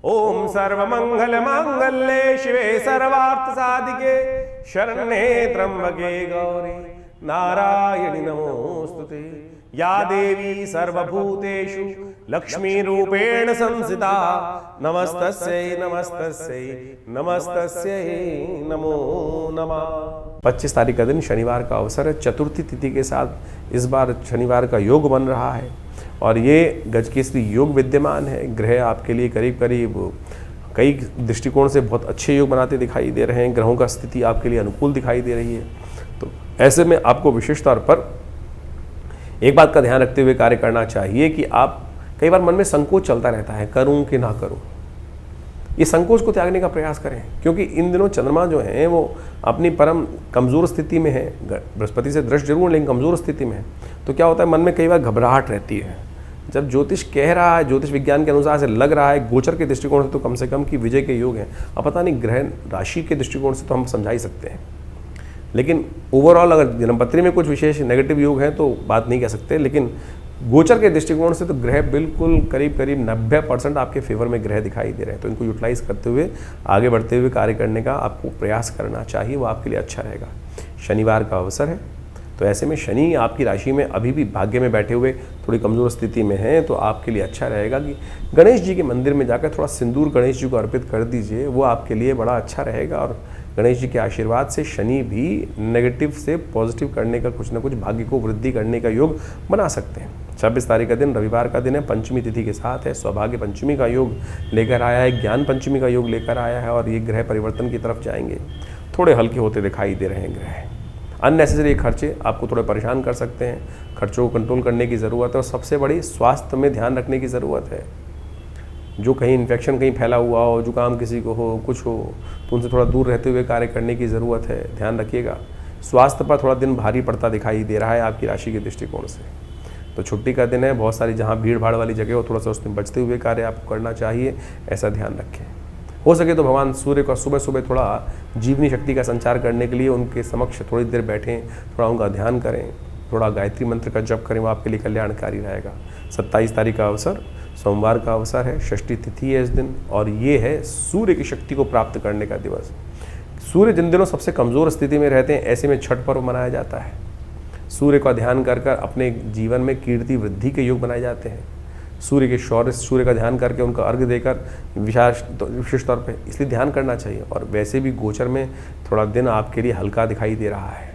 ओम सर्वमंगल मांगल्ये शिवे सर्वार्थ साधिके शरण्ये त्र्यंबके गौरी नारायणि नमोस्तुते। या देवी सर्वभूतेषु लक्ष्मी रूपेण संस्थिता नमस्तस्यै नमस्तस्यै नमस्तस्यै नमो नमः। 25 तारीख का दिन शनिवार का अवसर है। चतुर्थी तिथि के साथ इस बार शनिवार का योग बन रहा है और ये गजकेसरी योग विद्यमान है। ग्रह आपके लिए करीब करीब कई दृष्टिकोण से बहुत अच्छे योग बनाते दिखाई दे रहे हैं। ग्रहों का स्थिति आपके लिए अनुकूल दिखाई दे रही है। तो ऐसे में आपको विशेष तौर पर एक बात का ध्यान रखते हुए कार्य करना चाहिए कि आप कई बार मन में संकोच चलता रहता है, करूं कि ना करूं। ये संकोच को त्यागने का प्रयास करें, क्योंकि इन दिनों चंद्रमा जो है वो अपनी परम कमज़ोर स्थिति में है। बृहस्पति से दृष्ट जरूर, लेकिन कमज़ोर स्थिति में है। तो क्या होता है, मन में कई बार घबराहट रहती है। जब ज्योतिष कह रहा है, ज्योतिष विज्ञान के अनुसार से लग रहा है, गोचर के दृष्टिकोण से तो कम से कम कि विजय के योग हैं। अब पता नहीं ग्रह राशि के दृष्टिकोण से तो हम समझा ही सकते हैं, लेकिन ओवरऑल अगर जन्मपत्री में कुछ विशेष नेगेटिव योग हैं तो बात नहीं कह सकते। लेकिन गोचर के दृष्टिकोण से तो ग्रह बिल्कुल करीब करीब 90% आपके फेवर में ग्रह दिखाई दे रहे हैं। तो इनको यूटिलाइज करते हुए आगे बढ़ते हुए कार्य करने का आपको प्रयास करना चाहिए, वो आपके लिए अच्छा रहेगा। शनिवार का अवसर है, तो ऐसे में शनि आपकी राशि में अभी भी भाग्य में बैठे हुए थोड़ी कमज़ोर स्थिति में है। तो आपके लिए अच्छा रहेगा कि गणेश जी के मंदिर में जाकर थोड़ा सिंदूर गणेश जी को अर्पित कर दीजिए, वो आपके लिए बड़ा अच्छा रहेगा। और गणेश जी के आशीर्वाद से शनि भी नेगेटिव से पॉजिटिव करने का कुछ ना कुछ भाग्य को वृद्धि करने का योग बना सकते हैं। 26 तारीख का दिन रविवार का दिन है, पंचमी तिथि के साथ है। सौभाग्य पंचमी का योग लेकर आया है, ज्ञान पंचमी का योग लेकर आया है और ये ग्रह परिवर्तन की तरफ जाएंगे। थोड़े हल्के होते दिखाई दे रहे हैं ग्रह। अननेसेसरी खर्चे आपको थोड़े परेशान कर सकते हैं, खर्चों को कंट्रोल करने की ज़रूरत है। और सबसे बड़ी स्वास्थ्य में ध्यान रखने की ज़रूरत है। जो कहीं इन्फेक्शन कहीं फैला हुआ हो, जुकाम किसी को हो, कुछ हो, तो उनसे थोड़ा दूर रहते हुए कार्य करने की ज़रूरत है। ध्यान रखिएगा। स्वास्थ्य पर थोड़ा दिन भारी पड़ता दिखाई दे रहा है आपकी राशि के दृष्टिकोण से। तो छुट्टी का दिन है, बहुत सारी जहाँ भीड़ भाड़ वाली जगह हो, थोड़ा सा उसमें बचते हुए कार्य आपको करना चाहिए, ऐसा ध्यान रखें। हो सके तो भगवान सूर्य का सुबह सुबह थोड़ा जीवनी शक्ति का संचार करने के लिए उनके समक्ष थोड़ी देर बैठें, थोड़ा उनका ध्यान करें, थोड़ा गायत्री मंत्र का जप करें, वो आपके लिए कल्याणकारी रहेगा। 27 तारीख का अवसर सोमवार का अवसर है, षष्ठी तिथि है इस दिन और ये है सूर्य की शक्ति को प्राप्त करने का दिवस। सूर्य जिन दिनों सबसे कमज़ोर स्थिति में रहते हैं, ऐसे में छठ पर्व मनाया जाता है। सूर्य का ध्यान कर कर अपने जीवन में कीर्ति वृद्धि के योग बनाए जाते हैं। सूर्य के शौर्य, सूर्य का ध्यान करके उनका अर्घ्य देकर विशेष तौर पे इसलिए ध्यान करना चाहिए। और वैसे भी गोचर में थोड़ा दिन आपके लिए हल्का दिखाई दे रहा है,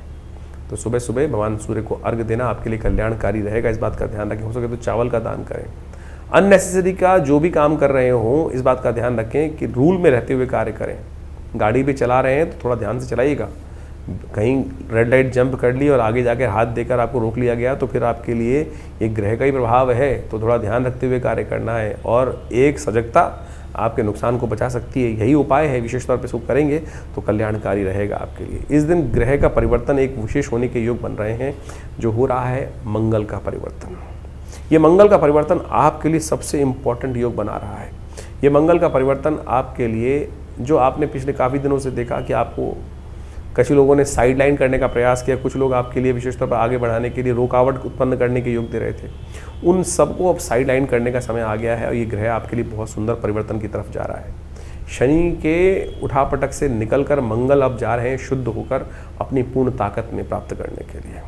तो सुबह सुबह भगवान सूर्य को अर्घ्य देना आपके लिए कल्याणकारी रहेगा। इस बात का ध्यान रखें। हो सके तो चावल का दान करें। अननेसेसरी का जो भी काम कर रहे हों, इस बात का ध्यान रखें कि रूल में रहते हुए कार्य करें। गाड़ी भी चला रहे हैं तो थोड़ा ध्यान से चलाइएगा। कहीं रेड लाइट जंप कर ली और आगे जाकर हाथ देकर आपको रोक लिया गया तो फिर आपके लिए एक ग्रह का ही प्रभाव है, तो थोड़ा ध्यान रखते हुए कार्य करना है। और एक सजगता आपके नुकसान को बचा सकती है, यही उपाय है। विशेष तौर पर इसको करेंगे तो कल्याणकारी रहेगा आपके लिए। इस दिन ग्रह का परिवर्तन एक विशेष होने के योग बन रहे हैं, जो हो रहा है मंगल का परिवर्तन। ये मंगल का परिवर्तन आपके लिए सबसे इम्पॉर्टेंट योग बना रहा है। ये मंगल का परिवर्तन आपके लिए, जो आपने पिछले काफ़ी दिनों से देखा कि आपको कुछ लोगों ने साइड लाइन करने का प्रयास किया, कुछ लोग आपके लिए विशेष तौर पर आगे बढ़ाने के लिए रुकावट उत्पन्न करने के योग दे रहे थे, उन सबको अब साइड लाइन करने का समय आ गया है। और ये ग्रह आपके लिए बहुत सुंदर परिवर्तन की तरफ जा रहा है। शनि के उठापटक से निकलकर मंगल अब जा रहे हैं शुद्ध होकर अपनी पूर्ण ताकत में प्राप्त करने के लिए।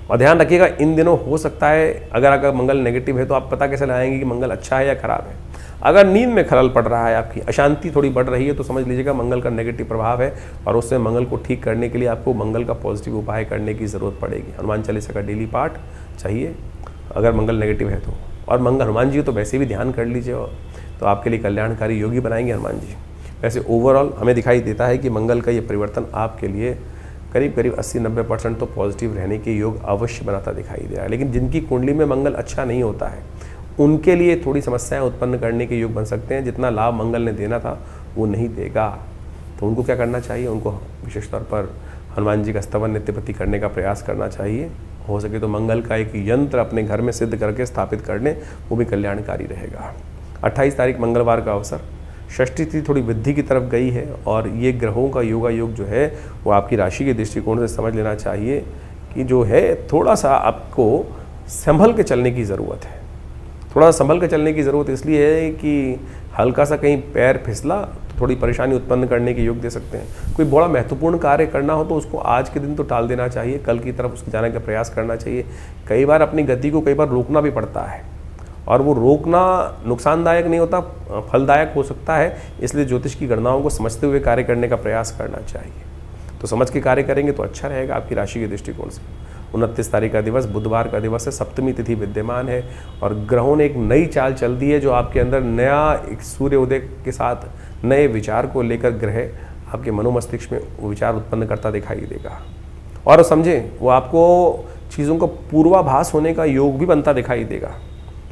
और ध्यान रखिएगा, इन दिनों हो सकता है अगर मंगल नेगेटिव है तो आप पता कैसे लगाएंगे कि मंगल अच्छा है या खराब है। अगर नींद में खलल पड़ रहा है, आपकी अशांति थोड़ी बढ़ रही है, तो समझ लीजिएगा मंगल का नेगेटिव प्रभाव है और उससे मंगल को ठीक करने के लिए आपको मंगल का पॉजिटिव उपाय करने की ज़रूरत पड़ेगी। हनुमान चालीसा का डेली पाठ चाहिए अगर मंगल नेगेटिव है तो। और मंगल हनुमान जी तो वैसे भी ध्यान कर लीजिए, और तो आपके लिए कल्याणकारी योगी बनाएंगे हनुमान जी। वैसे ओवरऑल हमें दिखाई देता है कि मंगल का ये परिवर्तन आपके लिए करीब करीब 80-90% तो पॉजिटिव रहने के योग अवश्य बनाता दिखाई दे रहा है। लेकिन जिनकी कुंडली में मंगल अच्छा नहीं होता है, उनके लिए थोड़ी समस्याएं उत्पन्न करने के योग बन सकते हैं। जितना लाभ मंगल ने देना था वो नहीं देगा, तो उनको क्या करना चाहिए, उनको विशेष तौर पर हनुमान जी का स्तवन नित्यप्रति करने का प्रयास करना चाहिए। हो सके तो मंगल का एक यंत्र अपने घर में सिद्ध करके स्थापित कर लें, वो भी कल्याणकारी रहेगा। 28 तारीख मंगलवार का अवसर, षष्ठी तिथि थोड़ी वृद्धि की तरफ गई है और ये ग्रहों का योगा योग जो है वो आपकी राशि के दृष्टिकोण से समझ लेना चाहिए कि जो है थोड़ा सा आपको संभल के चलने की ज़रूरत है। थोड़ा संभल कर चलने की ज़रूरत इसलिए है कि हल्का सा कहीं पैर फिसला तो थोड़ी परेशानी उत्पन्न करने के योग दे सकते हैं। कोई बड़ा महत्वपूर्ण कार्य करना हो तो उसको आज के दिन तो टाल देना चाहिए, कल की तरफ उसके जाने का प्रयास करना चाहिए। कई बार अपनी गति को कई बार रोकना भी पड़ता है, और वो रोकना नुकसानदायक नहीं होता, फलदायक हो सकता है। इसलिए ज्योतिष की गणनाओं को समझते हुए कार्य करने का प्रयास करना चाहिए। तो समझ के कार्य करेंगे तो अच्छा रहेगा आपकी राशि के दृष्टिकोण से। 29 तारीख का दिवस बुधवार का दिवस है, सप्तमी तिथि विद्यमान है, और ग्रहों ने एक नई चाल चल दी है जो आपके अंदर नया एक सूर्य उदय के साथ नए विचार को लेकर ग्रह आपके मनोमस्तिष्क में वो विचार उत्पन्न करता दिखाई देगा। और समझें, वो आपको चीज़ों का पूर्वाभास होने का योग भी बनता दिखाई देगा।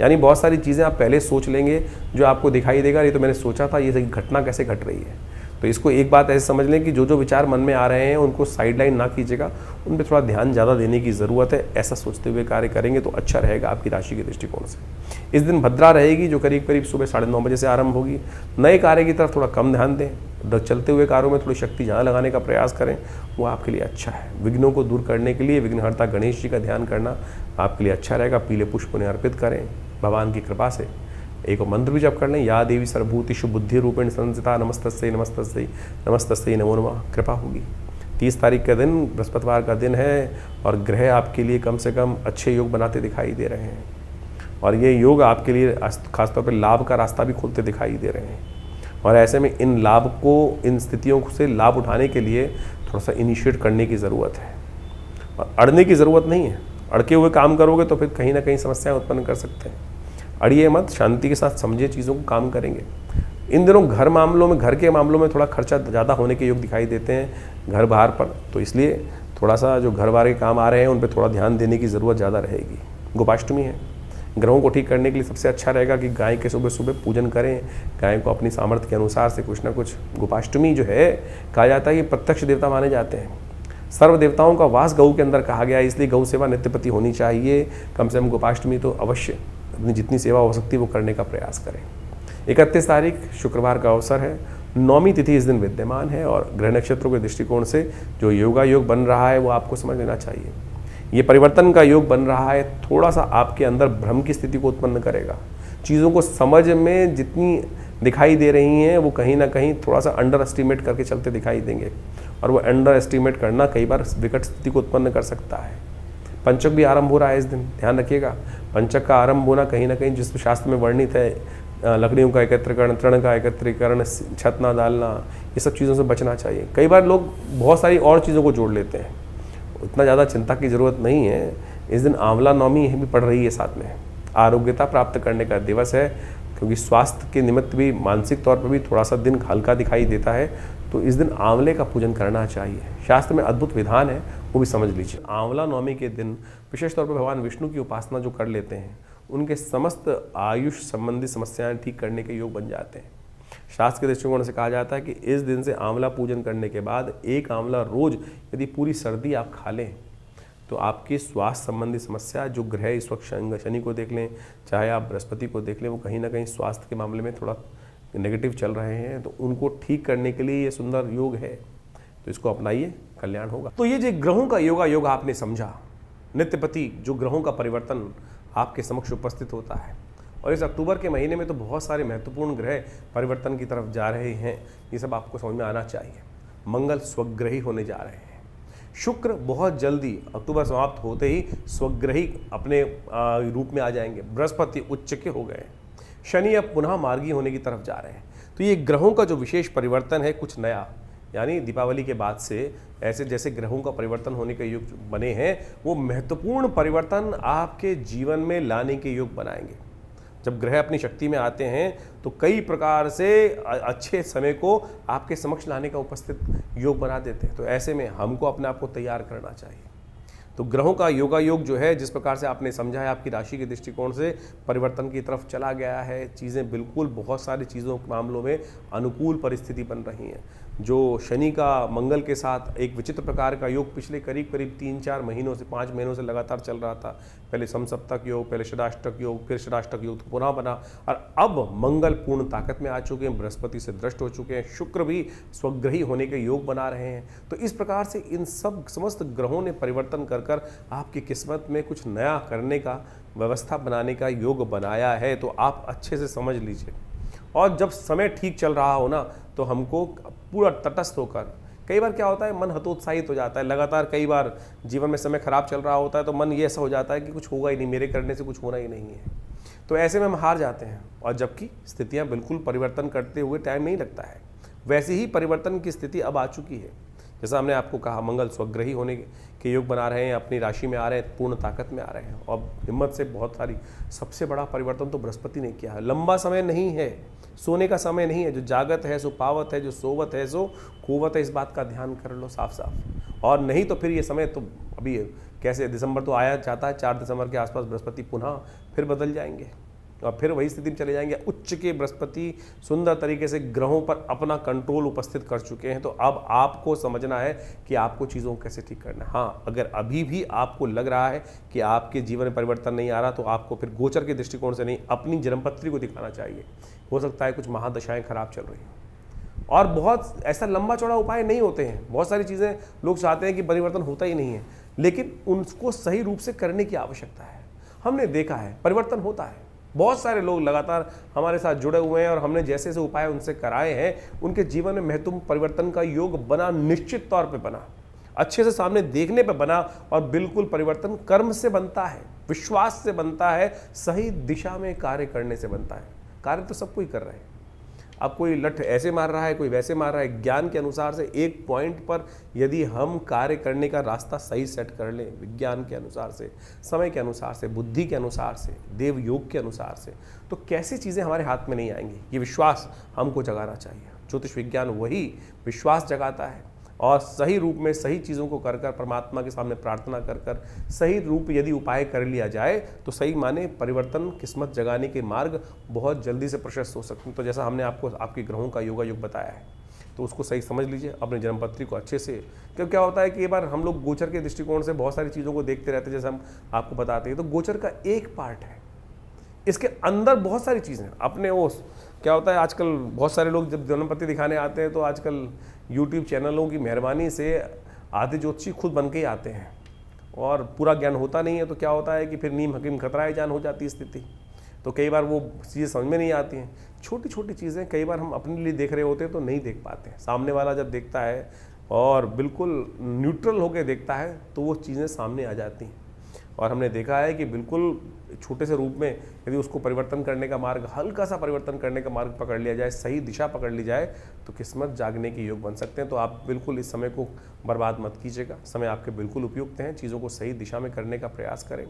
यानी बहुत सारी चीज़ें आप पहले सोच लेंगे जो आपको दिखाई देगा, ये तो मैंने सोचा था, ये घटना कैसे घट रही है। तो इसको एक बात ऐसे समझ लें कि जो विचार मन में आ रहे हैं उनको साइडलाइन ना कीजिएगा, उन पर थोड़ा ध्यान ज़्यादा देने की ज़रूरत है। ऐसा सोचते हुए कार्य करेंगे तो अच्छा रहेगा आपकी राशि के दृष्टिकोण से। इस दिन भद्रा रहेगी, जो करीब करीब सुबह 9:30 बजे से आरंभ होगी। नए कार्य की तरफ थोड़ा कम ध्यान दें, चलते हुए कार्यों में थोड़ी शक्ति ज़्यादा लगाने का प्रयास करें, वो आपके लिए अच्छा है। विघ्नों को दूर करने के लिए विघ्नहर्ता गणेश जी का ध्यान करना आपके लिए अच्छा रहेगा। पीले पुष्प उन्हें अर्पित करें, भगवान की कृपा से एक मंत्र भी जप कर लें, या देवी सर्वभूतिषु बुद्धि रूपेण संस्थिता नमस्तस्यै नमस्तस्यै नमस्तस्यै नमो नमः, कृपा होगी। 30 तारीख का दिन बृहस्पतिवार का दिन है, और ग्रह आपके लिए कम से कम अच्छे योग बनाते दिखाई दे रहे हैं, और ये योग आपके लिए खासतौर पर लाभ का रास्ता भी खोलते दिखाई दे रहे हैं। और ऐसे में इन लाभ को, इन स्थितियों से लाभ उठाने के लिए थोड़ा सा इनिशिएट करने की ज़रूरत है, और अड़ने की ज़रूरत नहीं है। अड़के हुए काम करोगे तो फिर कहीं ना कहीं समस्याएं उत्पन्न कर सकते हैं। अड़िए मत, शांति के साथ समझिए चीज़ों को, काम करेंगे। इन दिनों घर के मामलों में थोड़ा खर्चा ज़्यादा होने के योग दिखाई देते हैं घर बाहर पर, तो इसलिए थोड़ा सा जो घर बाहर के काम आ रहे हैं उन पर थोड़ा ध्यान देने की ज़रूरत ज़्यादा रहेगी। गोपाष्टमी है, ग्रहों को ठीक करने के लिए सबसे अच्छा रहेगा कि गाय के सुबह सुबह पूजन करें, गाय को अपनी सामर्थ्य के अनुसार से कुछ ना कुछ। गोपाष्टमी जो है, कहा जाता है कि प्रत्यक्ष देवता माने जाते हैं, सर्व देवताओं का वास गऊ के अंदर कहा गया है, इसलिए गौ सेवा नित्यप्रति होनी चाहिए। कम से कम गोपाष्टमी तो अवश्य अपनी जितनी सेवा हो सकती है वो करने का प्रयास करें। 31 तारीख शुक्रवार का अवसर है, 9वीं तिथि इस दिन विद्यमान है, और ग्रह नक्षत्रों के दृष्टिकोण से जो योगा योग बन रहा है वो आपको समझ लेना चाहिए। ये परिवर्तन का योग बन रहा है, थोड़ा सा आपके अंदर भ्रम की स्थिति को उत्पन्न करेगा। चीज़ों को समझ में जितनी दिखाई दे रही हैं वो कहीं ना कहीं थोड़ा सा अंडर एस्टिमेट करके चलते दिखाई देंगे, और वो अंडर एस्टिमेट करना कई बार विकट स्थिति को उत्पन्न कर सकता है। पंचक भी आरंभ हो रहा है इस दिन, ध्यान रखिएगा। पंचक का आरंभ होना कहीं ना कहीं जिस शास्त्र में वर्णित है, लकड़ियों का एकत्रीकरण, तृण का एकत्रीकरण, छत ना डालना, ये सब चीज़ों से बचना चाहिए। कई बार लोग बहुत सारी और चीज़ों को जोड़ लेते हैं, उतना ज़्यादा चिंता की ज़रूरत नहीं है। इस दिन आंवला नवमी भी पड़ रही है साथ में। आरोग्यता प्राप्त करने का दिवस है, क्योंकि स्वास्थ्य के निमित्त भी, मानसिक तौर पर भी थोड़ा सा दिन हल्का दिखाई देता है, तो इस दिन आंवले का पूजन करना चाहिए। शास्त्र में अद्भुत विधान है, वो भी समझ लीजिए। आंवला नवमी के दिन विशेष तौर पर भगवान विष्णु की उपासना जो कर लेते हैं, उनके समस्त आयुष संबंधी समस्याएं ठीक करने के योग बन जाते हैं। शास्त्र के दृष्टिकोण से कहा जाता है कि इस दिन से आंवला पूजन करने के बाद एक आंवला रोज यदि पूरी सर्दी आप खा लें तो आपकी स्वास्थ्य संबंधी समस्या, जो ग्रह इस वक्त शनि को देख लें, चाहे आप बृहस्पति को देख लें, वो कहीं ना कहीं स्वास्थ्य के मामले में थोड़ा नेगेटिव चल रहे हैं, तो उनको ठीक करने के लिए ये सुंदर योग है, तो इसको अपनाइए, कल्याण होगा। तो ये जो ग्रहों का योग आपने समझा, नित्यपति जो ग्रहों का परिवर्तन आपके समक्ष उपस्थित होता है, और इस अक्टूबर के महीने में तो बहुत सारे महत्वपूर्ण ग्रह परिवर्तन की तरफ जा रहे हैं, ये सब आपको समझ में आना चाहिए। मंगल स्वग्रही होने जा रहे हैं, शुक्र बहुत जल्दी अक्टूबर समाप्त होते ही स्वग्रही अपने रूप में आ जाएंगे, बृहस्पति उच्च के हो गए, शनि अब पुनः मार्गी होने की तरफ जा रहे हैं। तो ये ग्रहों का जो विशेष परिवर्तन है, कुछ नया, यानी दीपावली के बाद से ऐसे जैसे ग्रहों का परिवर्तन होने के योग बने हैं, वो महत्वपूर्ण परिवर्तन आपके जीवन में लाने के योग बनाएंगे। जब ग्रह अपनी शक्ति में आते हैं तो कई प्रकार से अच्छे समय को आपके समक्ष लाने का उपस्थित योग बना देते हैं। तो ऐसे में हमको अपने आप को तैयार करना चाहिए। तो ग्रहों का योग जो है, जिस प्रकार से आपने समझा है, आपकी राशि के दृष्टिकोण से परिवर्तन की तरफ चला गया है। चीज़ें बिल्कुल बहुत सारी चीज़ों के मामलों में अनुकूल परिस्थिति बन रही हैं। जो शनि का मंगल के साथ एक विचित्र प्रकार का योग पिछले करीब 3-4 महीनों से 5 महीनों से लगातार चल रहा था, पहले समसप्तक योग, पहले षडाष्टक योग, फिर षडाष्टक योग तो पुनः बना, और अब मंगल पूर्ण ताकत में आ चुके हैं, बृहस्पति से दृष्ट हो चुके हैं, शुक्र भी स्वग्रही होने के योग बना रहे हैं। तो इस प्रकार से इन सब समस्त ग्रहों ने परिवर्तन कर आपकी किस्मत में कुछ नया करने का व्यवस्था बनाने का योग बनाया है, तो आप अच्छे से समझ लीजिए। और जब समय ठीक चल रहा हो ना, तो हमको पूरा तटस्थ होकर, कई बार क्या होता है मन हतोत्साहित हो जाता है, लगातार कई बार जीवन में समय खराब चल रहा होता है तो मन ये ऐसा हो जाता है कि कुछ होगा ही नहीं, मेरे करने से कुछ होना ही नहीं है, तो ऐसे में हम हार जाते हैं। और जबकि स्थितियां बिल्कुल परिवर्तन करते हुए टाइम नहीं लगता है, वैसे ही परिवर्तन की स्थिति अब आ चुकी है। जैसा हमने आपको कहा, मंगल स्वग्रही होने के योग बना रहे हैं, अपनी राशि में आ रहे हैं, पूर्ण ताकत में आ रहे हैं और हिम्मत से बहुत सारी। सबसे बड़ा परिवर्तन तो बृहस्पति ने किया है। लंबा समय नहीं है, सोने का समय नहीं है। जो जागत है सो पावत है, जो सोवत है सो कुवत है। इस बात का ध्यान कर लो साफ साफ। और नहीं तो फिर ये समय तो अभी कैसे, दिसंबर तो आया जाता है, 4 दिसंबर के आसपास बृहस्पति पुनः फिर बदल जाएंगे और फिर वही स्थिति में चले जाएंगे। उच्च के बृहस्पति सुंदर तरीके से ग्रहों पर अपना कंट्रोल उपस्थित कर चुके हैं। तो अब आपको समझना है कि आपको चीज़ों को कैसे ठीक करना है। हाँ, अगर अभी भी आपको लग रहा है कि आपके जीवन में परिवर्तन नहीं आ रहा, तो आपको फिर गोचर के दृष्टिकोण से नहीं, अपनी जन्मपत्री को दिखाना चाहिए। हो सकता है कुछ महादशाएं खराब चल रही हैं और बहुत ऐसा लंबा चौड़ा उपाय नहीं होते हैं। बहुत सारी चीज़ें लोग चाहते हैं कि परिवर्तन होता ही नहीं है, लेकिन उनको सही रूप से करने की आवश्यकता है। हमने देखा है परिवर्तन होता है। बहुत सारे लोग लगातार हमारे साथ जुड़े हुए हैं और हमने जैसे जैसे उपाय उनसे कराए हैं, उनके जीवन में महत्वपूर्ण परिवर्तन का योग बना, निश्चित तौर पे बना, अच्छे से सामने देखने पे बना। और बिल्कुल परिवर्तन कर्म से बनता है, विश्वास से बनता है, सही दिशा में कार्य करने से बनता है। कार्य तो सब कोई कर रहे हैं। अब कोई लठ ऐसे मार रहा है, कोई वैसे मार रहा है। ज्ञान के अनुसार से एक पॉइंट पर यदि हम कार्य करने का रास्ता सही सेट कर लें, विज्ञान के अनुसार से, समय के अनुसार से, बुद्धि के अनुसार से, देव योग के अनुसार से, तो कैसी चीज़ें हमारे हाथ में नहीं आएंगी। ये विश्वास हमको जगाना चाहिए। ज्योतिष विज्ञान वही विश्वास जगाता है और सही रूप में सही चीज़ों को कर कर, परमात्मा के सामने प्रार्थना कर कर, सही रूप यदि उपाय कर लिया जाए तो सही माने परिवर्तन, किस्मत जगाने के मार्ग बहुत जल्दी से प्रशस्त हो सकते हैं। तो जैसा हमने आपको आपके ग्रहों का योगा योग बताया है, तो उसको सही समझ लीजिए, अपनी जन्मपत्री को अच्छे से। क्योंकि क्या होता है कि एक बार हम लोग गोचर के दृष्टिकोण से बहुत सारी चीज़ों को देखते रहते हैं, जैसे हम आपको बताते हैं, तो गोचर का एक पार्ट है, इसके अंदर बहुत सारी चीज़ें अपने ओस। क्या होता है आजकल बहुत सारे लोग जब जन्मपत्री दिखाने आते हैं तो आजकल यूट्यूब चैनलों की मेहरबानी से आधे ज्योतिषी खुद बन के ही आते हैं और पूरा ज्ञान होता नहीं है। तो क्या होता है कि फिर नीम हकीम खतराए जान हो जाती है स्थिति। तो कई बार वो चीज़ें समझ में नहीं आती हैं। छोटी छोटी चीज़ें कई बार हम अपने लिए देख रहे होते हैं तो नहीं देख पाते हैं। सामने वाला जब देखता है और बिल्कुल न्यूट्रल होकर देखता है तो वो चीज़ें सामने आ जाती हैं। और हमने देखा है कि बिल्कुल छोटे से रूप में यदि उसको परिवर्तन करने का मार्ग, हल्का सा परिवर्तन करने का मार्ग पकड़ लिया जाए, सही दिशा पकड़ ली जाए, तो किस्मत जागने के योग बन सकते हैं। तो आप बिल्कुल इस समय को बर्बाद मत कीजिएगा। समय आपके बिल्कुल उपयुक्त हैं, चीज़ों को सही दिशा में करने का प्रयास करें।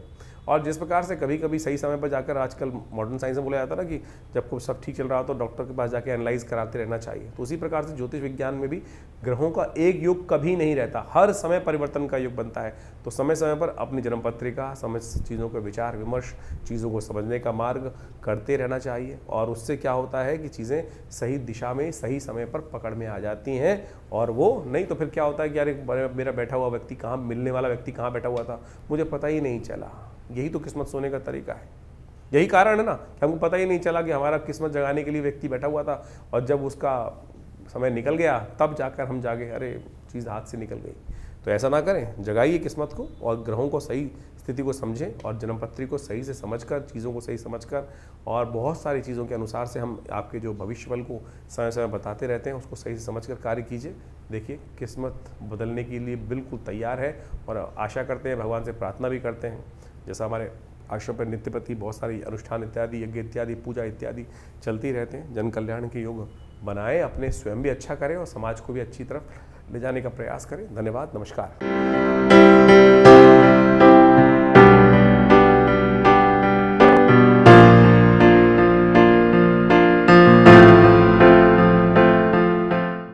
और जिस प्रकार से कभी कभी सही समय पर जाकर, आजकल मॉडर्न साइंस में बोला जाता है ना कि जब को सब ठीक चल रहा हो तो डॉक्टर के पास जाकर एनालाइज कराते रहना चाहिए, तो उसी प्रकार से ज्योतिष विज्ञान में भी ग्रहों का एक योग कभी नहीं रहता, हर समय परिवर्तन का योग बनता है। तो समय समय पर अपनी जन्मपत्रिका, समय चीज़ों का विचार विमर्श, चीज़ों को समझने का मार्ग करते रहना चाहिए। और उससे क्या होता है कि चीज़ें सही दिशा में सही समय पर पकड़ में आ जाती हैं। और वो नहीं तो फिर क्या होता है कि यार मेरा बैठा हुआ व्यक्ति कहाँ, मिलने वाला व्यक्ति कहाँ बैठा हुआ था, मुझे पता ही नहीं चला। यही तो किस्मत सोने का तरीका है। यही कारण है ना कि हमको पता ही नहीं चला कि हमारा किस्मत जगाने के लिए व्यक्ति बैठा हुआ था, और जब उसका समय निकल गया तब जाकर हम जागे, अरे चीज़ हाथ से निकल गई। तो ऐसा ना करें, जगाइए किस्मत को और ग्रहों को सही स्थिति को समझें और जन्मपत्री को सही से समझकर, चीज़ों को सही समझकर, और बहुत सारी चीज़ों के अनुसार से हम आपके जो भविष्यफल को समय समय बताते रहते हैं, उसको सही से समझकर कार्य कीजिए। देखिए किस्मत बदलने के लिए बिल्कुल तैयार है और आशा करते हैं, भगवान से प्रार्थना भी करते हैं। जैसा हमारे आश्रम पर नित्य प्रति बहुत सारी अनुष्ठान इत्यादि, यज्ञ इत्यादि, पूजा इत्यादि चलती रहते हैं। जन कल्याण के योग बनाएं, अपने स्वयं भी अच्छा करें और समाज को भी अच्छी तरफ ले जाने का प्रयास करें। धन्यवाद, नमस्कार।